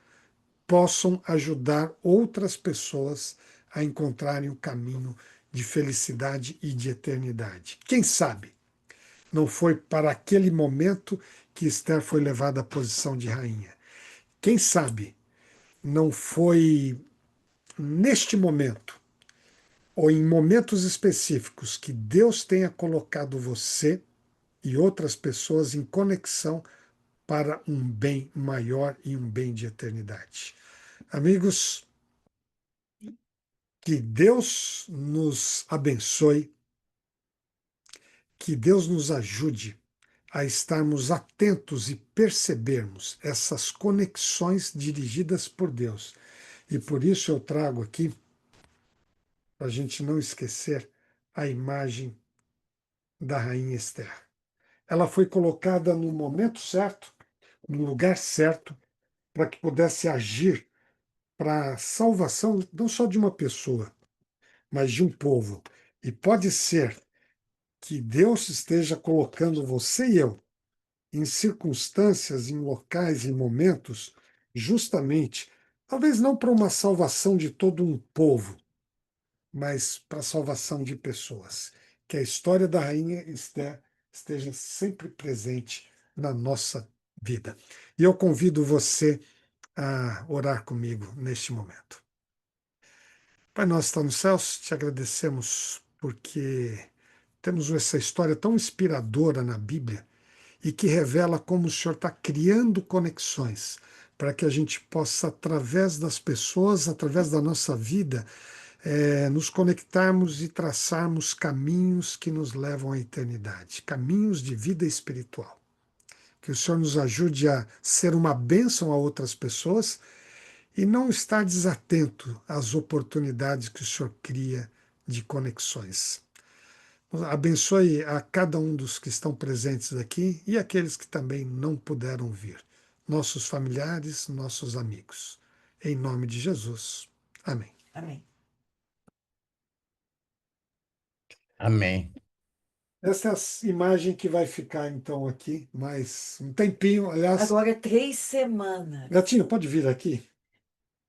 S1: possam ajudar outras pessoas a encontrarem o caminho de felicidade e de eternidade. Quem sabe não foi para aquele momento que Esther foi levada à posição de rainha. Quem sabe não foi neste momento ou em momentos específicos que Deus tenha colocado você e outras pessoas em conexão para um bem maior e um bem de eternidade. Amigos, que Deus nos abençoe, que Deus nos ajude a estarmos atentos e percebermos essas conexões dirigidas por Deus. E por isso eu trago aqui, para a gente não esquecer, a imagem da rainha Esther. Ela foi colocada no momento certo, no lugar certo, para que pudesse agir para a salvação não só de uma pessoa, mas de um povo. E pode ser que Deus esteja colocando você e eu em circunstâncias, em locais, em momentos, justamente, talvez não para uma salvação de todo um povo, mas para a salvação de pessoas. Que a história da rainha Esther esteja sempre presente na nossa vida. E eu convido você a orar comigo neste momento. Pai nosso que está nos céus, te agradecemos porque temos essa história tão inspiradora na Bíblia e que revela como o Senhor está criando conexões para que a gente possa, através das pessoas, através da nossa vida, nos conectarmos e traçarmos caminhos que nos levam à eternidade, caminhos de vida espiritual. Que o Senhor nos ajude a ser uma bênção a outras pessoas e não estar desatento às oportunidades que o Senhor cria de conexões. Abençoe a cada um dos que estão presentes aqui e aqueles que também não puderam vir, nossos familiares, nossos amigos. Em nome de Jesus. Amém.
S2: Amém.
S3: Amém.
S1: Essa é a imagem que vai ficar então aqui mais um tempinho. Aliás,
S2: Agora 3 semanas.
S1: Gatinho, pode vir aqui.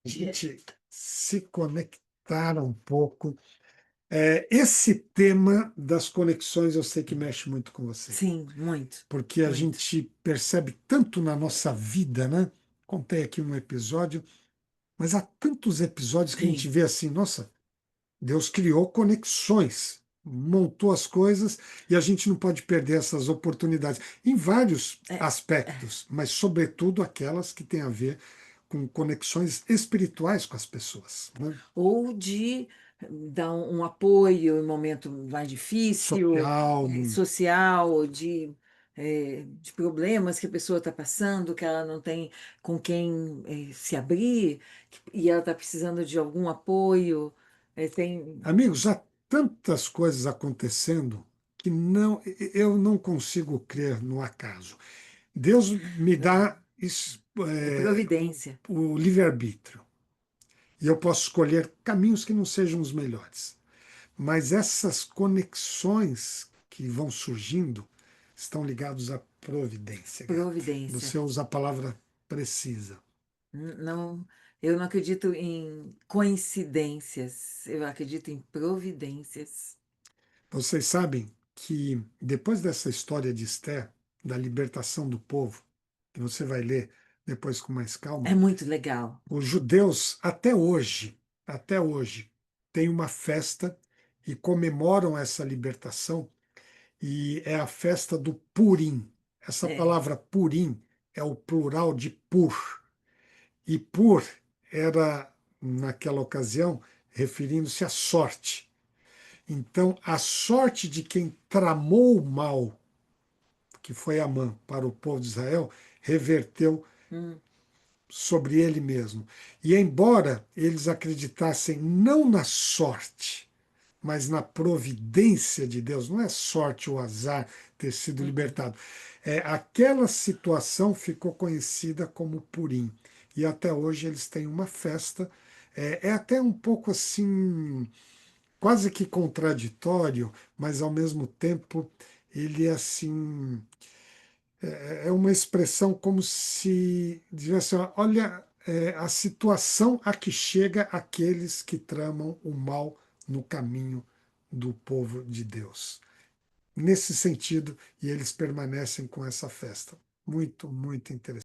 S1: A gente se conectar um pouco. Esse tema das conexões eu sei que mexe muito com você,
S2: Sim, muito.
S1: porque a
S2: Muito.
S1: gente percebe tanto na nossa vida, né? Contei aqui um episódio, mas há tantos episódios que a gente
S2: Sim.
S1: vê assim, nossa, Deus criou conexões, montou as coisas e a gente não pode perder essas oportunidades em vários
S2: É,
S1: aspectos, mas sobretudo aquelas que têm a ver com conexões espirituais com as pessoas, né?
S2: ou de dar um apoio em momento mais difícil,
S1: Social,
S2: social, ou de problemas que a pessoa está passando, que ela não tem com quem se abrir, e ela está precisando de algum apoio. Tem.
S1: amigos, há tantas coisas acontecendo que não, eu não consigo crer no acaso. Deus me
S2: Não,
S1: dá
S2: é providência.
S1: o livre-arbítrio e eu posso escolher caminhos que não sejam os melhores. Mas essas conexões que vão surgindo estão ligadas à providência, gata.
S2: Providência.
S1: Você usa a palavra precisa.
S2: Não, eu não acredito em coincidências, eu acredito em providências.
S1: Vocês sabem que depois dessa história de Esther, da libertação do povo, que você vai ler depois com mais
S2: É
S1: calma,
S2: muito legal.
S1: os judeus até hoje, têm uma festa e comemoram essa libertação, e é a festa do Purim. Essa
S2: É.
S1: palavra Purim é o plural de Pur, e Pur era, naquela ocasião, referindo-se à sorte. Então, a sorte de quem tramou o mal, que foi Amã, para o povo de Israel, reverteu
S2: Hum,
S1: sobre ele mesmo. E embora eles acreditassem não na sorte, mas na providência de Deus, não é sorte ou azar ter sido
S2: uhum.
S1: libertado. Aquela situação ficou conhecida como Purim. E até hoje eles têm uma festa. É até um pouco assim, quase que contraditório, mas ao mesmo tempo ele é assim, é uma expressão como se dizia assim, olha, a situação a que chega aqueles que tramam o mal no caminho do povo de Deus. Nesse sentido, e eles permanecem com essa festa. Muito, muito interessante.